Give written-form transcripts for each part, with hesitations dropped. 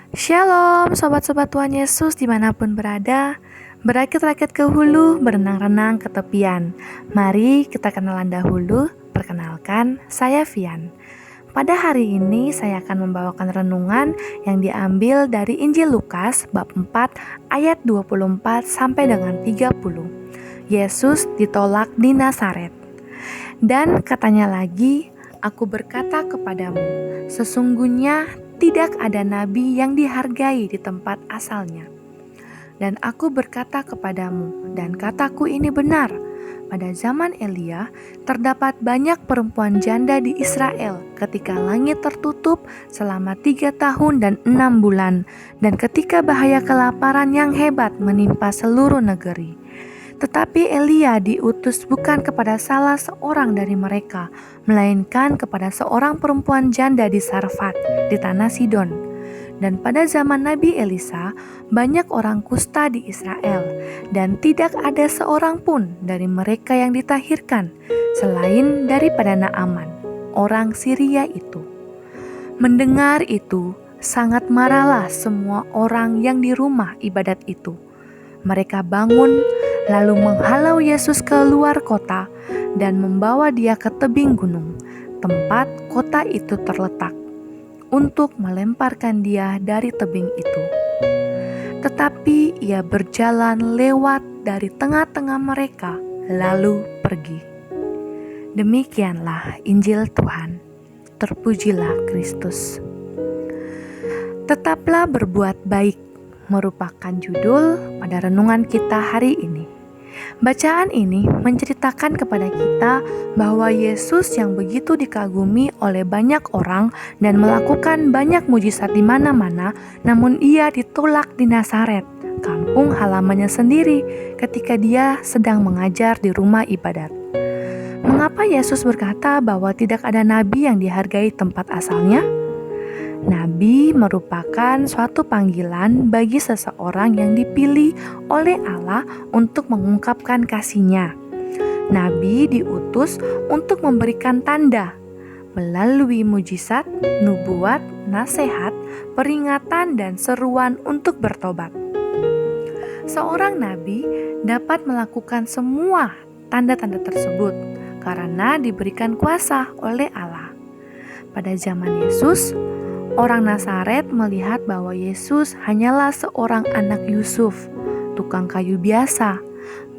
Shalom sobat-sobat Tuhan Yesus dimanapun berada. Berakit-rakit ke hulu, berenang-renang ke tepian. Mari kita kenalan dahulu. Perkenalkan, saya Vian. Pada hari ini saya akan membawakan renungan yang diambil dari Injil Lukas bab 4 ayat 24 sampai dengan 30. Yesus ditolak di Nazaret. Dan katanya lagi, aku berkata kepadamu, sesungguhnya tidak ada nabi yang dihargai di tempat asalnya. Dan aku berkata kepadamu, dan kataku ini benar, pada zaman Elia terdapat banyak perempuan janda di Israel ketika langit tertutup selama 3 tahun dan 6 bulan, dan ketika bahaya kelaparan yang hebat menimpa seluruh negeri. Tetapi Elia diutus bukan kepada salah seorang dari mereka, melainkan kepada seorang perempuan janda di Sarfat, di tanah Sidon. Dan pada zaman Nabi Elisa, banyak orang kusta di Israel, dan tidak ada seorang pun dari mereka yang ditahirkan, selain daripada Naaman, orang Syria itu. Mendengar itu, sangat marahlah semua orang yang di rumah ibadat itu. Mereka bangun, lalu menghalau Yesus ke luar kota dan membawa dia ke tebing gunung, tempat kota itu terletak, untuk melemparkan dia dari tebing itu. Tetapi ia berjalan lewat dari tengah-tengah mereka, lalu pergi. Demikianlah Injil Tuhan. Terpujilah Kristus. Tetaplah berbuat baik merupakan judul pada renungan kita hari ini. Bacaan ini menceritakan kepada kita bahwa Yesus yang begitu dikagumi oleh banyak orang dan melakukan banyak mujizat di mana-mana, namun ia ditolak di Nazaret, kampung halamannya sendiri, ketika dia sedang mengajar di rumah ibadat. Mengapa Yesus berkata bahwa tidak ada nabi yang dihargai tempat asalnya? Nabi merupakan suatu panggilan bagi seseorang yang dipilih oleh Allah untuk mengungkapkan kasih-Nya. Nabi diutus untuk memberikan tanda melalui mujizat, nubuat, nasihat, peringatan, dan seruan untuk bertobat. Seorang nabi dapat melakukan semua tanda-tanda tersebut karena diberikan kuasa oleh Allah. Pada zaman Yesus, orang Nazaret melihat bahwa Yesus hanyalah seorang anak Yusuf, tukang kayu biasa.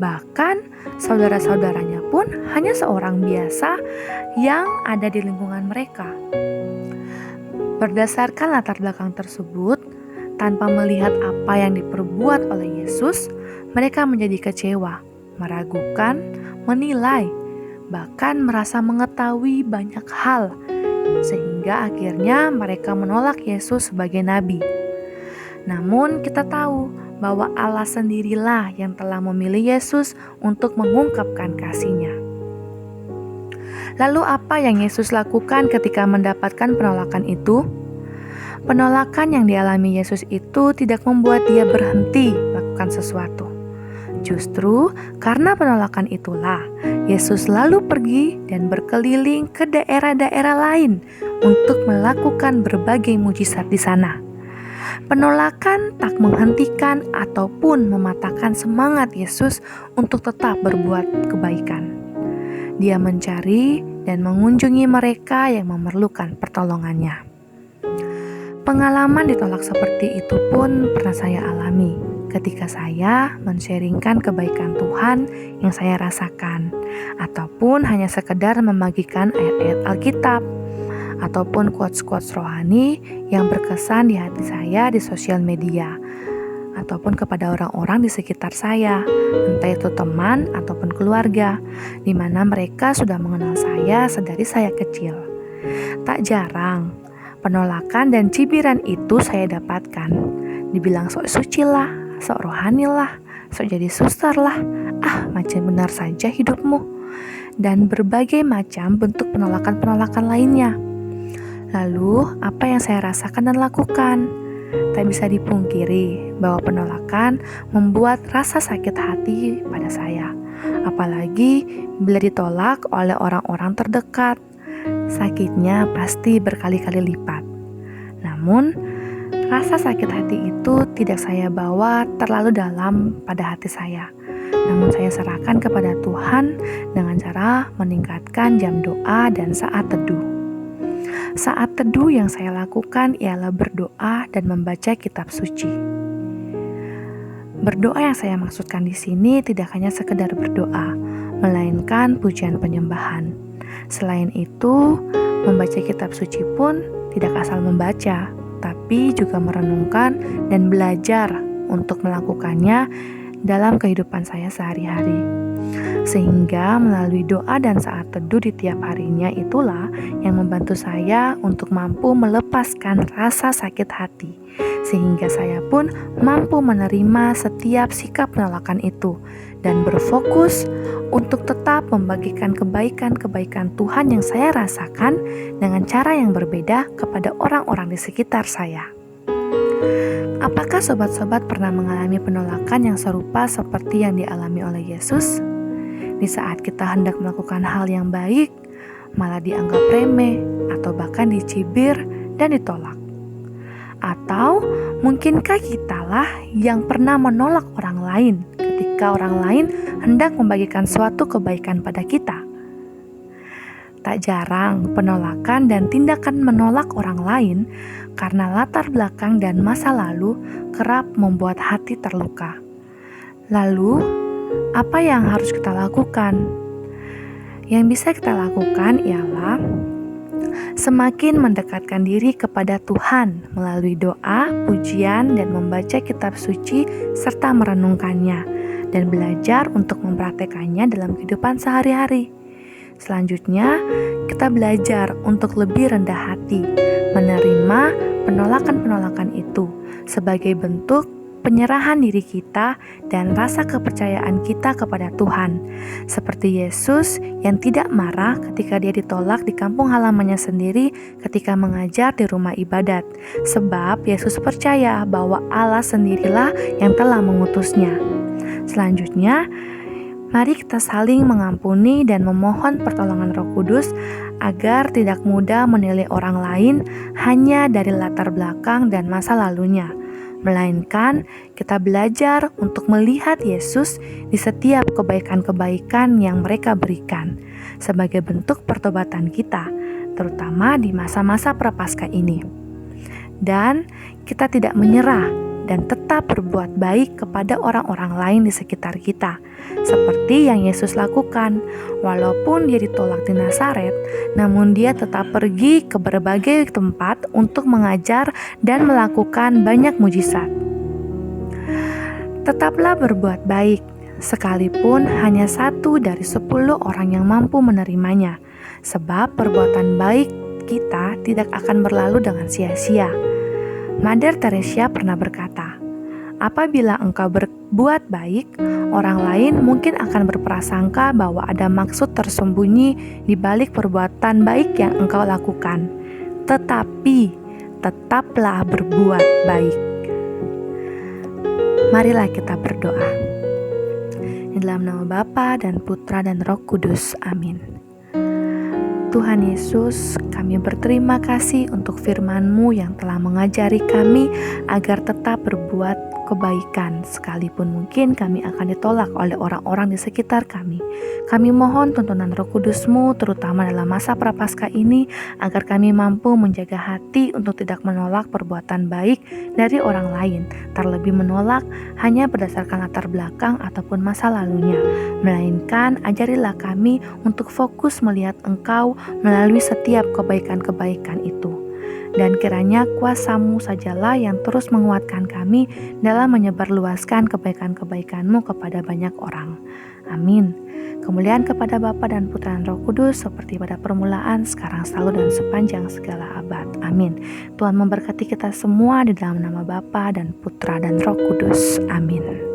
Bahkan saudara-saudaranya pun hanya seorang biasa yang ada di lingkungan mereka. Berdasarkan latar belakang tersebut, tanpa melihat apa yang diperbuat oleh Yesus, mereka menjadi kecewa, meragukan, menilai, bahkan merasa mengetahui banyak hal, sehingga akhirnya mereka menolak Yesus sebagai nabi. Namun kita tahu bahwa Allah sendirilah yang telah memilih Yesus untuk mengungkapkan kasih-Nya. Lalu apa yang Yesus lakukan ketika mendapatkan penolakan itu? Penolakan yang dialami Yesus itu tidak membuat dia berhenti melakukan sesuatu. Justru karena penolakan itulah Yesus lalu pergi dan berkeliling ke daerah-daerah lain untuk melakukan berbagai mujizat di sana. Penolakan tak menghentikan ataupun mematahkan semangat Yesus untuk tetap berbuat kebaikan. Dia mencari dan mengunjungi mereka yang memerlukan pertolongannya. Pengalaman ditolak seperti itu pun pernah saya alami ketika saya men-sharingkan kebaikan Tuhan yang saya rasakan, ataupun hanya sekedar membagikan ayat-ayat Alkitab, ataupun quotes-quotes rohani yang berkesan di hati saya di sosial media, ataupun kepada orang-orang di sekitar saya, entah itu teman ataupun keluarga, di mana mereka sudah mengenal saya sedari saya kecil. Tak jarang, penolakan dan cibiran itu saya dapatkan. Dibilang sok suci lah, sok rohani lah, sok jadi suster lah, macam benar saja hidupmu, dan berbagai macam bentuk penolakan-penolakan lainnya. Lalu apa yang saya rasakan dan lakukan? Tak bisa dipungkiri bahwa penolakan membuat rasa sakit hati pada saya, apalagi bila ditolak oleh orang-orang terdekat. Sakitnya pasti berkali-kali lipat. Namun Rasa sakit hati itu tidak saya bawa terlalu dalam pada hati saya, namun saya serahkan kepada Tuhan dengan cara meningkatkan jam doa dan saat teduh. Saat teduh yang saya lakukan ialah berdoa dan membaca kitab suci. Berdoa yang saya maksudkan di sini tidak hanya sekedar berdoa, melainkan pujian penyembahan. Selain itu, membaca kitab suci pun tidak asal membaca, tapi juga merenungkan dan belajar untuk melakukannya dalam kehidupan saya sehari-hari. Sehingga melalui doa dan saat teduh di tiap harinya itulah yang membantu saya untuk mampu melepaskan rasa sakit hati, sehingga saya pun mampu menerima setiap sikap penolakan itu dan berfokus untuk tetap membagikan kebaikan-kebaikan Tuhan yang saya rasakan dengan cara yang berbeda kepada orang-orang di sekitar saya. Apakah sobat-sobat pernah mengalami penolakan yang serupa seperti yang dialami oleh Yesus? Di saat kita hendak melakukan hal yang baik, malah dianggap remeh atau bahkan dicibir dan ditolak. Atau mungkinkah kitalah yang pernah menolak orang lain ketika orang lain hendak membagikan suatu kebaikan pada kita? Tak jarang penolakan dan tindakan menolak orang lain karena latar belakang dan masa lalu kerap membuat hati terluka. Lalu, apa yang harus kita lakukan? Yang bisa kita lakukan ialah semakin mendekatkan diri kepada Tuhan melalui doa, pujian, dan membaca kitab suci serta merenungkannya dan belajar untuk mempraktekannya dalam kehidupan sehari-hari. Selanjutnya, kita belajar untuk lebih rendah hati, menerima penolakan-penolakan itu sebagai bentuk penyerahan diri kita dan rasa kepercayaan kita kepada Tuhan. Seperti Yesus yang tidak marah ketika dia ditolak di kampung halamannya sendiri ketika mengajar di rumah ibadat. Sebab Yesus percaya bahwa Allah sendirilah yang telah mengutusnya. Selanjutnya, mari kita saling mengampuni dan memohon pertolongan Roh Kudus agar tidak mudah menilai orang lain hanya dari latar belakang dan masa lalunya, melainkan kita belajar untuk melihat Yesus di setiap kebaikan-kebaikan yang mereka berikan sebagai bentuk pertobatan kita, terutama di masa-masa prapaskah ini. Dan kita tidak menyerah dan tetap berbuat baik kepada orang-orang lain di sekitar kita, seperti yang Yesus lakukan. Walaupun dia ditolak di Nazaret, namun dia tetap pergi ke berbagai tempat untuk mengajar dan melakukan banyak mujizat. Tetaplah berbuat baik, sekalipun hanya 1 dari 10 orang yang mampu menerimanya, sebab perbuatan baik kita tidak akan berlalu dengan sia-sia. Mother Teresa pernah berkata, apabila engkau berbuat baik, orang lain mungkin akan berprasangka bahwa ada maksud tersembunyi di balik perbuatan baik yang engkau lakukan. Tetapi, tetaplah berbuat baik. Marilah kita berdoa. Di dalam nama Bapa dan Putra dan Roh Kudus. Amin. Tuhan Yesus, kami berterima kasih untuk firman-Mu yang telah mengajari kami agar tetap berbuat kebaikan, sekalipun mungkin kami akan ditolak oleh orang-orang di sekitar kami. Kami mohon tuntunan Roh Kudus-Mu, terutama dalam masa prapaskah ini, agar kami mampu menjaga hati untuk tidak menolak perbuatan baik dari orang lain, terlebih menolak hanya berdasarkan latar belakang ataupun masa lalunya, melainkan ajarilah kami untuk fokus melihat Engkau melalui setiap kebaikan-kebaikan itu. Dan kiranya kuasa-Mu sajalah yang terus menguatkan kami dalam menyebarluaskan kebaikan-kebaikan-Mu kepada banyak orang. Amin. Kemuliaan kepada Bapa dan Putra dan Roh Kudus seperti pada permulaan, sekarang, selalu, dan sepanjang segala abad. Amin. Tuhan memberkati kita semua di dalam nama Bapa dan Putra dan Roh Kudus. Amin.